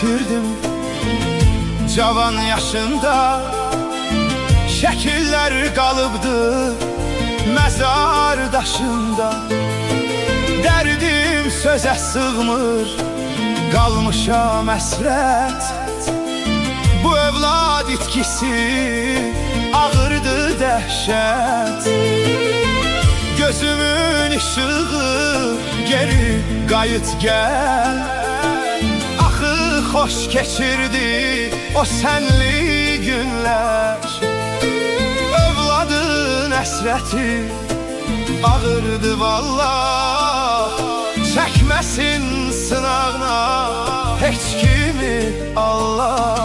itirdim cavan yaşında. Şəkillər qalıbdı məzar daşında. Dərdim sözə sığmır, qalmışam əsrət. Bu övlad itkisi ağırdı dəhşət. Gözümün ışığı geri qayıt gəl. Axı xoş keçirdi o sənli günlər. Övladın əsrəti ağırdı vallah. Çəkməsin sınağına heç kimi Allah.